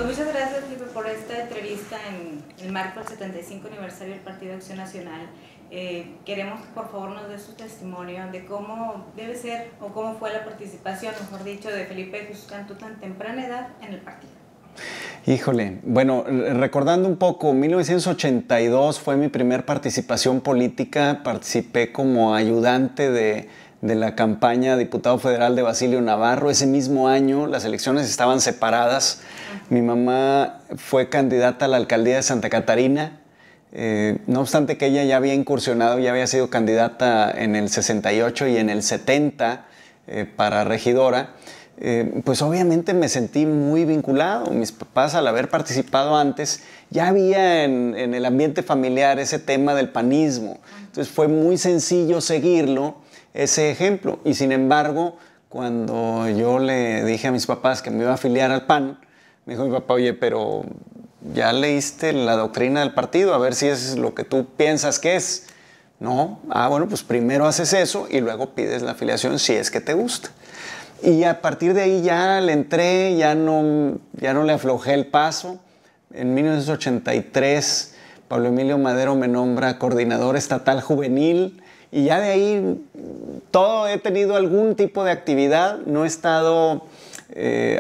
Pues muchas gracias, Felipe, por esta entrevista en el marco del 75 aniversario del Partido Acción Nacional. Queremos que por favor nos dé su testimonio de cómo debe ser o cómo fue la participación, mejor dicho, de Felipe Jesús Cantú tan temprana edad en el partido. Híjole, bueno, recordando un poco, 1982 fue mi primer participación política. Participé como ayudante de la campaña diputado federal de Basilio Navarro. Ese mismo año las elecciones estaban separadas. Mi mamá fue candidata a la alcaldía de Santa Catarina. No obstante que ella ya había incursionado, ya había sido candidata en el 68 y en el 70 para regidora. Pues obviamente me sentí muy vinculado. Mis papás, al haber participado antes, ya había en el ambiente familiar ese tema del panismo. Entonces fue muy sencillo seguirlo, ese ejemplo. Y sin embargo, cuando yo le dije a mis papás que me iba a afiliar al PAN, me dijo mi papá, oye, pero ¿ya leíste la doctrina del partido? A ver si es lo que tú piensas que es. No, bueno, pues primero haces eso y luego pides la afiliación si es que te gusta. Y a partir de ahí ya le entré, ya no le aflojé el paso. En 1983, Pablo Emilio Madero me nombra coordinador estatal juvenil y ya de ahí todo he tenido algún tipo de actividad. No he estado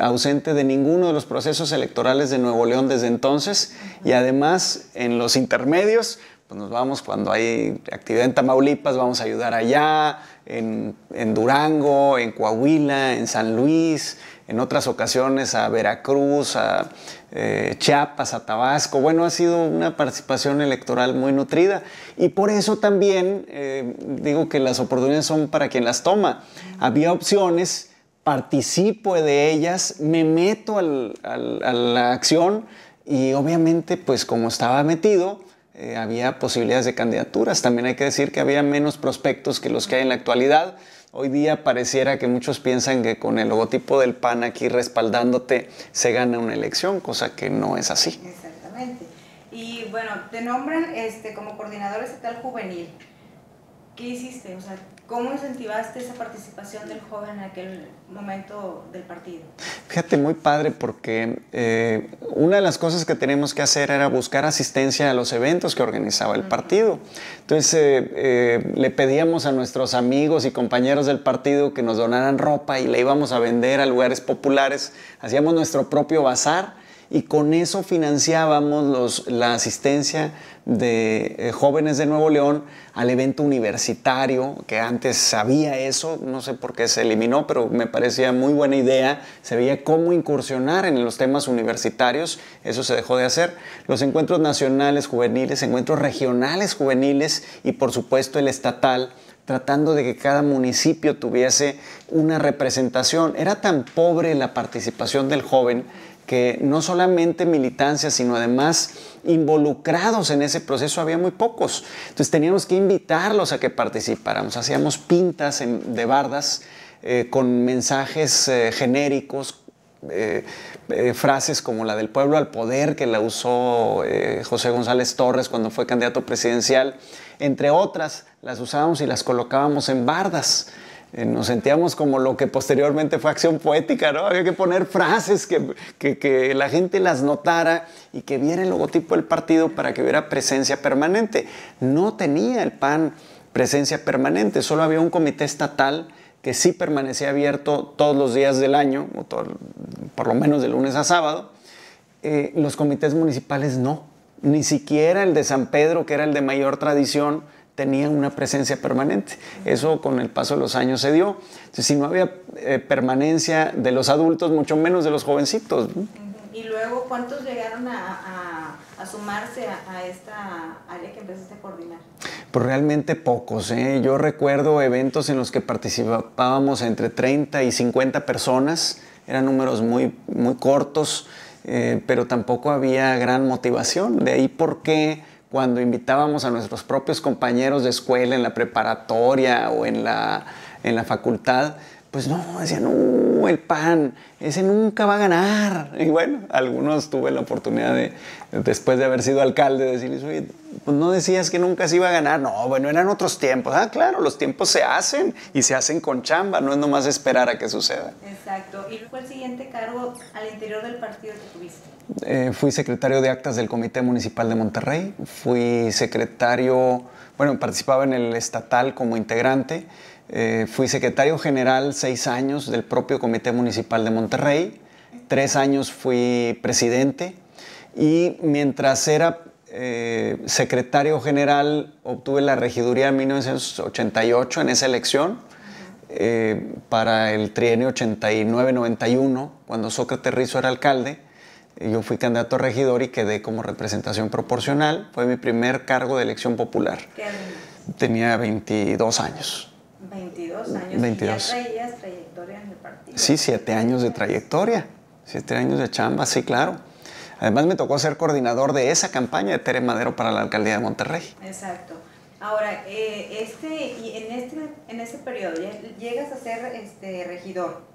ausente de ninguno de los procesos electorales de Nuevo León desde entonces. Y además, en los intermedios, pues nos vamos cuando hay actividad en Tamaulipas, vamos a ayudar allá, en Durango, en Coahuila, en San Luis, en otras ocasiones a Veracruz, a Chiapas, a Tabasco. Bueno, ha sido una participación electoral muy nutrida y por eso también digo que las oportunidades son para quien las toma. Había opciones, participo de ellas, me meto a la acción y obviamente pues como estaba metido, había posibilidades de candidaturas. También hay que decir que había menos prospectos que los que hay en la actualidad. Hoy día pareciera que muchos piensan que con el logotipo del PAN aquí respaldándote se gana una elección, cosa que no es así. Exactamente. Y bueno, te nombran como coordinador estatal juvenil. ¿Qué hiciste? O sea, ¿cómo incentivaste esa participación del joven en aquel momento del partido? Fíjate, muy padre porque una de las cosas que teníamos que hacer era buscar asistencia a los eventos que organizaba el partido. Entonces le pedíamos a nuestros amigos y compañeros del partido que nos donaran ropa y la íbamos a vender a lugares populares. Hacíamos nuestro propio bazar y con eso financiábamos la asistencia de jóvenes de Nuevo León al evento universitario, que antes había eso, no sé por qué se eliminó, pero me parecía muy buena idea. Se veía cómo incursionar en los temas universitarios, eso se dejó de hacer. Los encuentros nacionales juveniles, encuentros regionales juveniles y por supuesto el estatal, tratando de que cada municipio tuviese una representación. Era tan pobre la participación del joven que no solamente militancia, sino además involucrados en ese proceso había muy pocos. Entonces teníamos que invitarlos a que participáramos. Hacíamos pintas de bardas con mensajes genéricos, frases como la del pueblo al poder, que la usó José González Torres cuando fue candidato presidencial, entre otras, las usábamos y las colocábamos en bardas. Nos sentíamos como lo que posteriormente fue Acción Poética, ¿no? Había que poner frases que la gente las notara y que viera el logotipo del partido para que hubiera presencia permanente. No tenía el PAN presencia permanente, solo había un comité estatal que sí permanecía abierto todos los días del año, o por lo menos de lunes a sábado. Los comités municipales no, ni siquiera el de San Pedro, que era el de mayor tradición, tenía una presencia permanente. Eso con el paso de los años se dio. Entonces, si no había permanencia de los adultos, mucho menos de los jovencitos, ¿no? Y luego, ¿cuántos llegaron a sumarse a esta área que empezaste a coordinar? Pues realmente pocos, ¿eh? Yo recuerdo eventos en los que participábamos entre 30 y 50 personas. Eran números muy, muy cortos, pero tampoco había gran motivación. De ahí por qué cuando invitábamos a nuestros propios compañeros de escuela en la preparatoria o en la facultad, pues no, decían, no, el PAN, ese nunca va a ganar. Y bueno, algunos tuve la oportunidad de, después de haber sido alcalde, decirles, oye, pues no decías que nunca se iba a ganar. No, bueno, eran otros tiempos. Ah, claro, los tiempos se hacen y se hacen con chamba, no es nomás esperar a que suceda. Exacto. ¿Y fue el siguiente cargo al interior del partido que tuviste? Fui secretario de actas del Comité Municipal de Monterrey, fui secretario, bueno, participaba en el estatal como integrante, fui secretario general 6 años del propio Comité Municipal de Monterrey, 3 años fui presidente y mientras era secretario general obtuve la regiduría en 1988 en esa elección. Para el trienio 89-91, cuando Sócrates Rizo era alcalde, yo fui candidato a regidor y quedé como representación proporcional. Fue mi primer cargo de elección popular. ¿Qué años? Tenía 22 años. 22 años. 22. ¿Y ya traías trayectoria en el partido? Sí, 7 años de trayectoria. 7 años de chamba, sí, claro. Además me tocó ser coordinador de esa campaña de Tere Madero para la alcaldía de Monterrey. Exacto. Ahora, en ese periodo llegas a ser regidor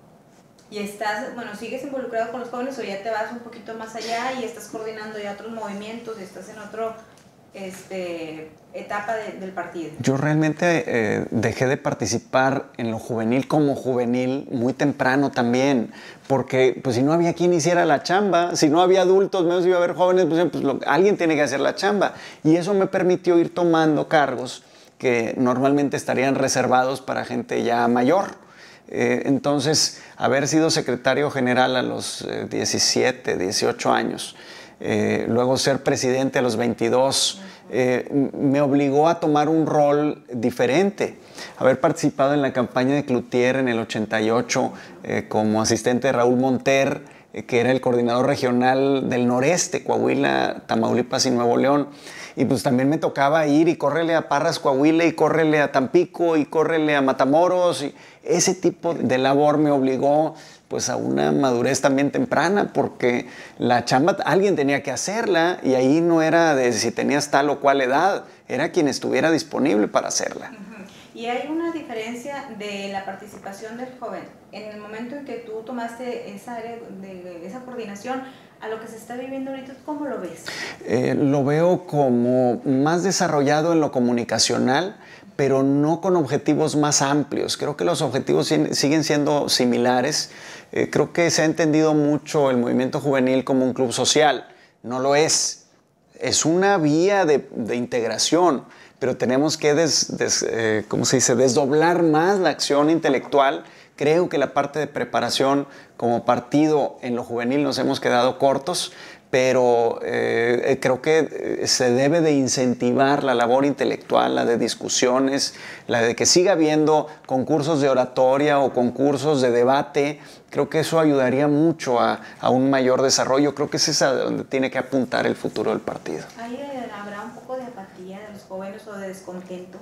y estás, bueno, ¿sigues involucrado con los jóvenes o ya te vas un poquito más allá y estás coordinando ya otros movimientos y estás en otra etapa del partido? Yo realmente dejé de participar en lo juvenil como juvenil muy temprano también, porque pues si no había quien hiciera la chamba, si no había adultos, menos iba a haber jóvenes, pues alguien tiene que hacer la chamba. Y eso me permitió ir tomando cargos que normalmente estarían reservados para gente ya mayor. Entonces, haber sido secretario general a los 17, 18 años, luego ser presidente a los 22, me obligó a tomar un rol diferente. Haber participado en la campaña de Cloutier en el 88 como asistente de Raúl Monter, que era el coordinador regional del noreste, Coahuila, Tamaulipas y Nuevo León. Y pues también me tocaba ir y córrele a Parras, Coahuila, y córrele a Tampico, y córrele a Matamoros. Y ese tipo de labor me obligó pues a una madurez también temprana, porque la chamba alguien tenía que hacerla y ahí no era de si tenías tal o cual edad, era quien estuviera disponible para hacerla. Y hay una diferencia de la participación del joven en el momento en que tú tomaste esa área de esa coordinación a lo que se está viviendo ahorita. ¿Cómo lo ves? Lo veo como más desarrollado en lo comunicacional, pero no con objetivos más amplios. Creo que los objetivos siguen siendo similares. Creo que se ha entendido mucho el movimiento juvenil como un club social. No lo es. Es una vía de integración, pero tenemos que desdoblar más la acción intelectual. Creo que la parte de preparación como partido en lo juvenil nos hemos quedado cortos, pero creo que se debe de incentivar la labor intelectual, la de discusiones, la de que siga habiendo concursos de oratoria o concursos de debate. Creo que eso ayudaría mucho a un mayor desarrollo. Creo que es a donde tiene que apuntar el futuro del partido. ¿Ahí habrá un poco de apatía de los jóvenes o de descontento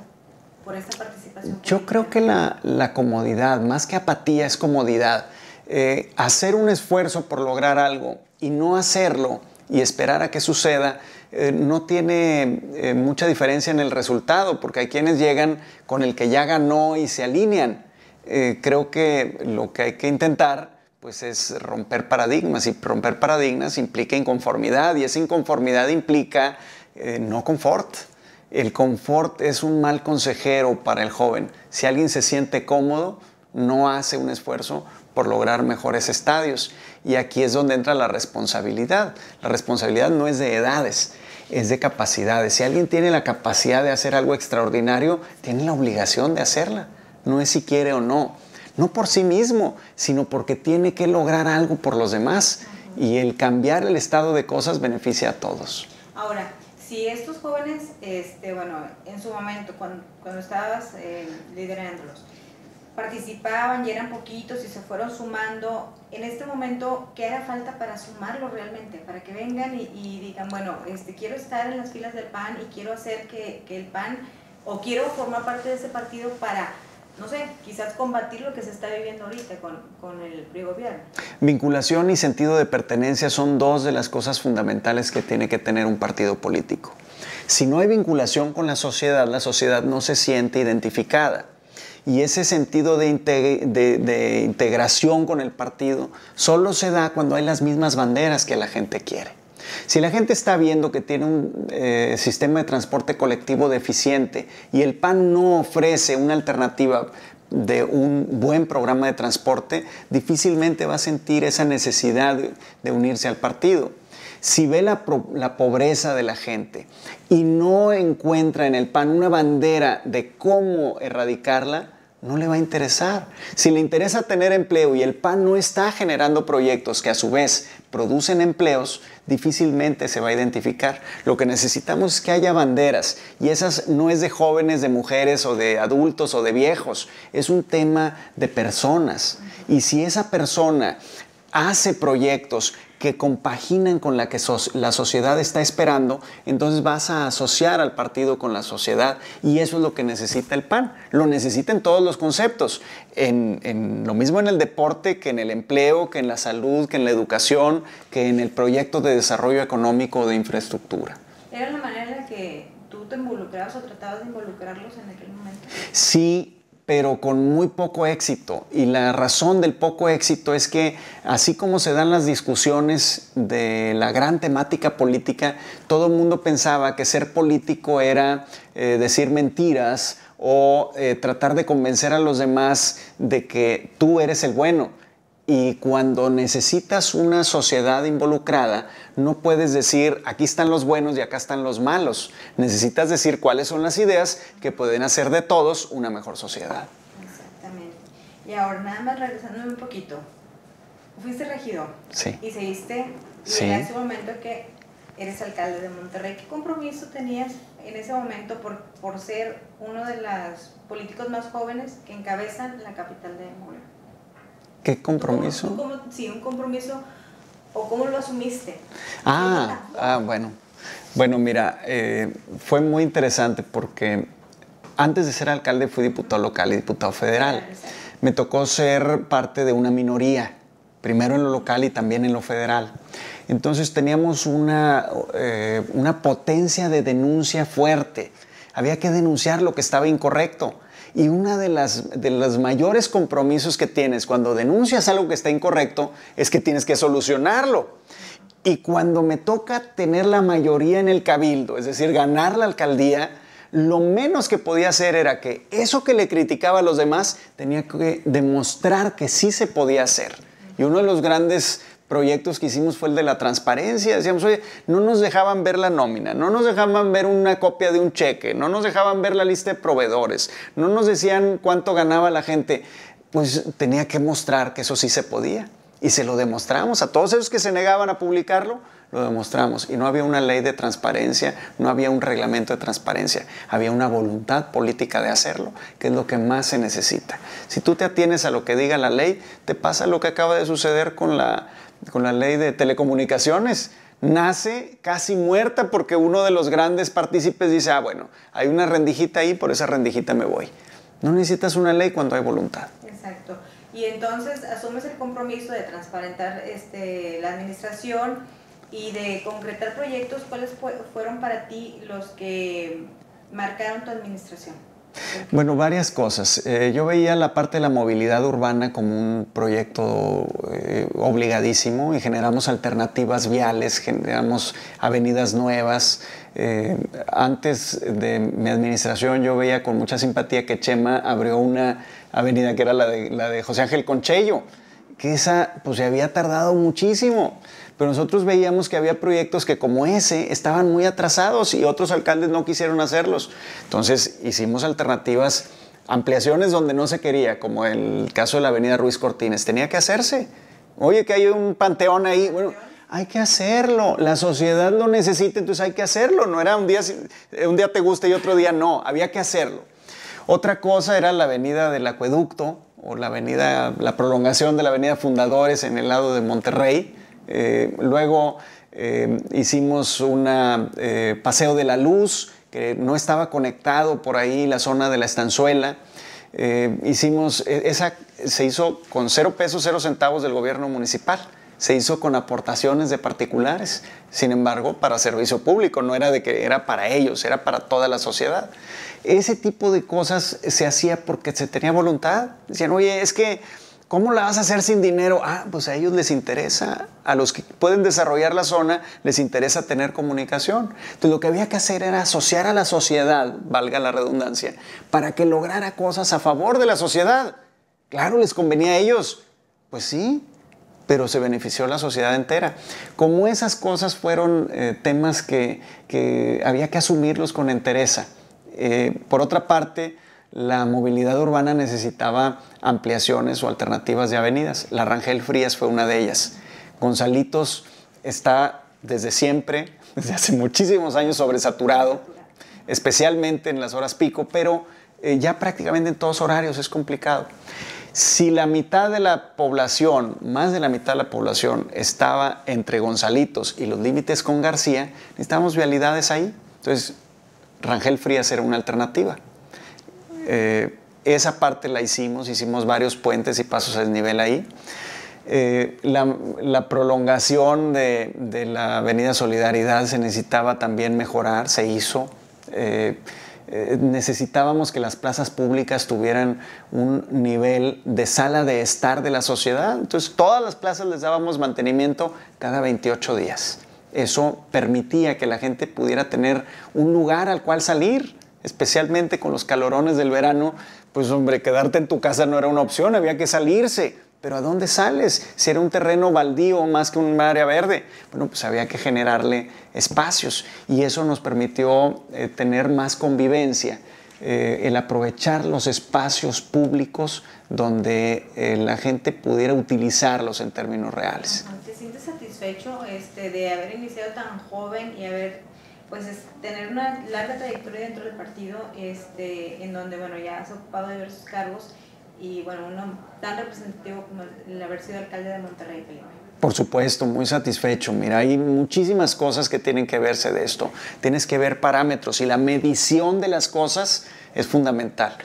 por esta participación? Yo creo que la comodidad, más que apatía, es comodidad. Hacer un esfuerzo por lograr algo y no hacerlo y esperar a que suceda no tiene mucha diferencia en el resultado, porque hay quienes llegan con el que ya ganó y se alinean. Creo que lo que hay que intentar pues, es romper paradigmas, y romper paradigmas implica inconformidad, y esa inconformidad implica no confort. El confort es un mal consejero para el joven. Si alguien se siente cómodo, no hace un esfuerzo por lograr mejores estadios. Y aquí es donde entra la responsabilidad. La responsabilidad no es de edades, es de capacidades. Si alguien tiene la capacidad de hacer algo extraordinario, tiene la obligación de hacerla. No es si quiere o no. No por sí mismo, sino porque tiene que lograr algo por los demás. Y el cambiar el estado de cosas beneficia a todos. Ahora, si estos jóvenes, en su momento, cuando estabas liderándolos, participaban y eran poquitos y se fueron sumando, en este momento, ¿qué hará falta para sumarlos realmente? Para que vengan y digan, bueno, quiero estar en las filas del PAN y quiero hacer que el PAN, o quiero formar parte de ese partido para, no sé, quizás combatir lo que se está viviendo ahorita con el PRI gobierno. Vinculación y sentido de pertenencia son dos de las cosas fundamentales que tiene que tener un partido político. Si no hay vinculación con la sociedad no se siente identificada. y ese sentido de integración con el partido solo se da cuando hay las mismas banderas que la gente quiere. Si la gente está viendo que tiene un sistema de transporte colectivo deficiente y el PAN no ofrece una alternativa de un buen programa de transporte, difícilmente va a sentir esa necesidad de unirse al partido. Si ve la pobreza de la gente y no encuentra en el PAN una bandera de cómo erradicarla, no le va a interesar. Si le interesa tener empleo y el PAN no está generando proyectos que a su vez producen empleos, difícilmente se va a identificar. Lo que necesitamos es que haya banderas, y esas no es de jóvenes, de mujeres o de adultos o de viejos, es un tema de personas. Y si esa persona hace proyectos que compaginan con la que la sociedad está esperando, entonces vas a asociar al partido con la sociedad, y eso es lo que necesita el PAN. Lo necesita en todos los conceptos, lo mismo en el deporte, que en el empleo, que en la salud, que en la educación, que en el proyecto de desarrollo económico o de infraestructura. ¿Era la manera en la que tú te involucrabas o tratabas de involucrarlos en aquel momento? Sí, pero con muy poco éxito. Y la razón del poco éxito es que, así como se dan las discusiones de la gran temática política, todo el mundo pensaba que ser político era decir mentiras o tratar de convencer a los demás de que tú eres el bueno. Y cuando necesitas una sociedad involucrada, no puedes decir aquí están los buenos y acá están los malos. Necesitas decir cuáles son las ideas que pueden hacer de todos una mejor sociedad. Exactamente. Y ahora, nada más regresándome un poquito, fuiste regidor. Sí. Y seguiste, y en ese momento que eres alcalde de Monterrey, ¿qué compromiso tenías en ese momento por ser uno de los políticos más jóvenes que encabezan la capital de Morena? ¿Qué compromiso? Sí, un compromiso, o cómo lo asumiste. Bueno. Bueno, mira, fue muy interesante porque antes de ser alcalde fui diputado local y diputado federal. Me tocó ser parte de una minoría, primero en lo local y también en lo federal. Entonces teníamos una potencia de denuncia fuerte. Había que denunciar lo que estaba incorrecto. Y uno de los mayores compromisos que tienes cuando denuncias algo que está incorrecto es que tienes que solucionarlo. Y cuando me toca tener la mayoría en el cabildo, es decir, ganar la alcaldía, lo menos que podía hacer era que eso que le criticaba a los demás tenía que demostrar que sí se podía hacer. Y uno de los grandes proyectos que hicimos fue el de la transparencia. Decíamos, oye, no nos dejaban ver la nómina, no nos dejaban ver una copia de un cheque, no nos dejaban ver la lista de proveedores, no nos decían cuánto ganaba la gente. Pues tenía que mostrar que eso sí se podía. Y se lo demostramos a todos esos que se negaban a publicarlo, lo demostramos. Y no había una ley de transparencia, no había un reglamento de transparencia, había una voluntad política de hacerlo, que es lo que más se necesita. Si tú te atienes a lo que diga la ley, te pasa lo que acaba de suceder con la ley de telecomunicaciones. Nace casi muerta porque uno de los grandes partícipes dice, bueno, hay una rendijita ahí, por esa rendijita me voy. No necesitas una ley cuando hay voluntad. Exacto. Y entonces asumes el compromiso de transparentar la administración y de concretar proyectos. ¿Cuáles fueron para ti los que marcaron tu administración? Bueno, varias cosas. Yo veía la parte de la movilidad urbana como un proyecto obligadísimo, y generamos alternativas viales, generamos avenidas nuevas. Antes de mi administración yo veía con mucha simpatía que Chema abrió una avenida que era la de José Ángel Conchello, que esa pues se había tardado muchísimo. Pero nosotros veíamos que había proyectos que como ese estaban muy atrasados y otros alcaldes no quisieron hacerlos. Entonces hicimos alternativas, ampliaciones donde no se quería, como el caso de la avenida Ruiz Cortines. Tenía que hacerse. Oye, que hay un panteón ahí. Bueno, hay que hacerlo. La sociedad lo necesita, entonces hay que hacerlo. No era un día te gusta y otro día no. Había que hacerlo. Otra cosa era la avenida del Acueducto, o la prolongación de la avenida Fundadores en el lado de Monterrey. Luego hicimos un paseo de la luz que no estaba conectado por ahí, la zona de la Estanzuela. Se hizo con 0 pesos, 0 centavos del gobierno municipal. se hizo con aportaciones de particulares, sin embargo, para servicio público, no era de que era para ellos, era para toda la sociedad. Ese tipo de cosas se hacía porque se tenía voluntad. Decían, oye, es que, ¿cómo la vas a hacer sin dinero? Ah, pues a ellos les interesa, a los que pueden desarrollar la zona, les interesa tener comunicación. Entonces lo que había que hacer era asociar a la sociedad, valga la redundancia, para que lograra cosas a favor de la sociedad. Claro, les convenía a ellos, pues sí, pero se benefició la sociedad entera. Como esas cosas fueron temas que había que asumirlos con entereza. Por otra parte, la movilidad urbana necesitaba ampliaciones o alternativas de avenidas. La Rangel Frías fue una de ellas. Gonzalitos está desde siempre, desde hace muchísimos años, sobresaturado, especialmente en las horas pico, pero ya prácticamente en todos horarios es complicado. Si la mitad de la población, más de la mitad de la población, estaba entre Gonzalitos y los límites con García, necesitábamos vialidades ahí. Entonces, Rangel Frías era una alternativa. Esa parte la hicimos varios puentes y pasos a desnivel ahí. La prolongación de la Avenida Solidaridad se necesitaba también mejorar, se hizo. Necesitábamos que las plazas públicas tuvieran un nivel de sala de estar de la sociedad. Entonces, todas las plazas les dábamos mantenimiento cada 28 días. Eso permitía que la gente pudiera tener un lugar al cual salir, especialmente con los calorones del verano. Pues hombre, quedarte en tu casa no era una opción, había que salirse. Pero ¿a dónde sales? Si era un terreno baldío más que un área verde, bueno, pues había que generarle espacios. Y eso nos permitió tener más convivencia, el aprovechar los espacios públicos donde la gente pudiera utilizarlos en términos reales. ¿Te sientes satisfecho de haber iniciado tan joven y haber, pues, tener una larga trayectoria dentro del partido, en donde, bueno, ya has ocupado diversos cargos y, bueno, uno tan representativo como el haber sido alcalde de Monterrey, Felipe? Por supuesto, muy satisfecho. Mira, hay muchísimas cosas que tienen que verse de esto. Tienes que ver parámetros y la medición de las cosas es fundamental.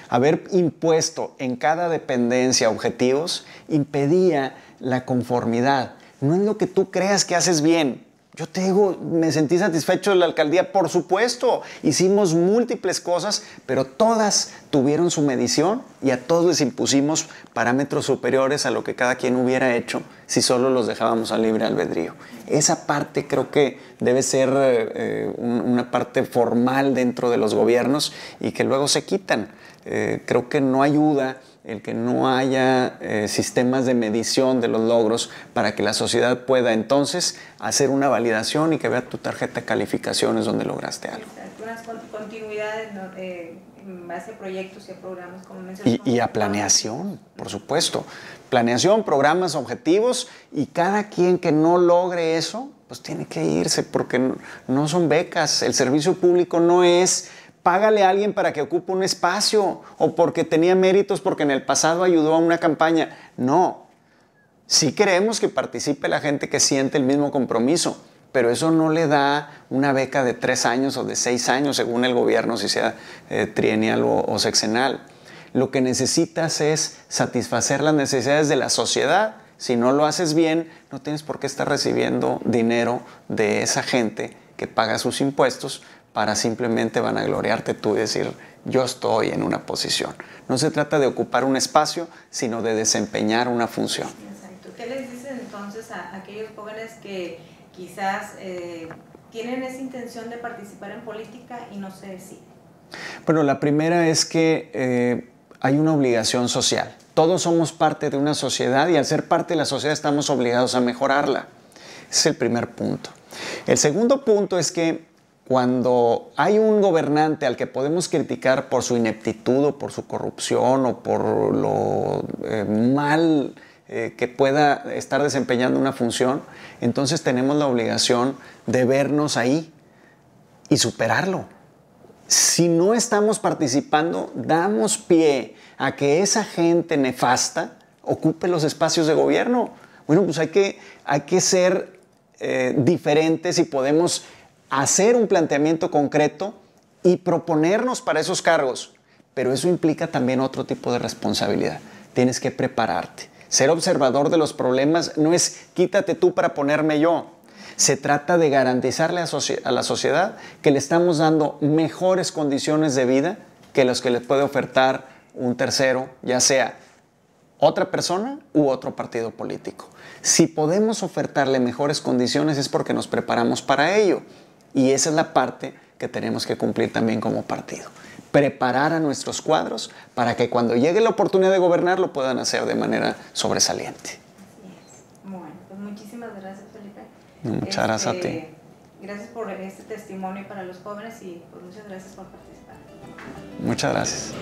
Haber impuesto en cada dependencia objetivos impedía la conformidad. No es lo que tú creas que haces bien. Yo te digo, me sentí satisfecho de la alcaldía, por supuesto. Hicimos múltiples cosas, pero todas tuvieron su medición y a todos les impusimos parámetros superiores a lo que cada quien hubiera hecho si solo los dejábamos a libre albedrío. Esa parte creo que debe ser una parte formal dentro de los gobiernos y que luego se quitan. Creo que no ayuda el que no haya sistemas de medición de los logros para que la sociedad pueda entonces hacer una validación y que vea tu tarjeta de calificaciones donde lograste algo. Unas continuidades, ¿no? En base a proyectos y a programas, como mencionas. Y a planeación, por supuesto. Planeación, programas, objetivos, y cada quien que no logre eso, pues tiene que irse porque no son becas. El servicio público no es págale a alguien para que ocupe un espacio o porque tenía méritos porque en el pasado ayudó a una campaña. No. Sí queremos que participe la gente que siente el mismo compromiso, pero eso no le da una beca de 3 años o de 6 años, según el gobierno, si sea trienial o sexenal. Lo que necesitas es satisfacer las necesidades de la sociedad. Si no lo haces bien, no tienes por qué estar recibiendo dinero de esa gente que paga sus impuestos para simplemente vanagloriarte tú y decir, yo estoy en una posición. No se trata de ocupar un espacio, sino de desempeñar una función. Exacto. ¿Qué les dices entonces a aquellos jóvenes que quizás tienen esa intención de participar en política y no se deciden? Bueno, la primera es que hay una obligación social. Todos somos parte de una sociedad y al ser parte de la sociedad estamos obligados a mejorarla. Ese es el primer punto. El segundo punto es que cuando hay un gobernante al que podemos criticar por su ineptitud o por su corrupción o por lo mal que pueda estar desempeñando una función, entonces tenemos la obligación de vernos ahí y superarlo. Si no estamos participando, damos pie a que esa gente nefasta ocupe los espacios de gobierno. Bueno, pues hay que ser diferentes y podemos hacer un planteamiento concreto y proponernos para esos cargos. Pero eso implica también otro tipo de responsabilidad. Tienes que prepararte. Ser observador de los problemas no es quítate tú para ponerme yo. Se trata de garantizarle a la sociedad que le estamos dando mejores condiciones de vida que los que le puede ofertar un tercero, ya sea otra persona u otro partido político. Si podemos ofertarle mejores condiciones es porque nos preparamos para ello. Y esa es la parte que tenemos que cumplir también como partido. Preparar a nuestros cuadros para que cuando llegue la oportunidad de gobernar lo puedan hacer de manera sobresaliente. Así es. Bueno, pues muchísimas gracias, Felipe. Muchas gracias a ti. Gracias por este testimonio para los jóvenes y pues muchas gracias por participar. Muchas gracias.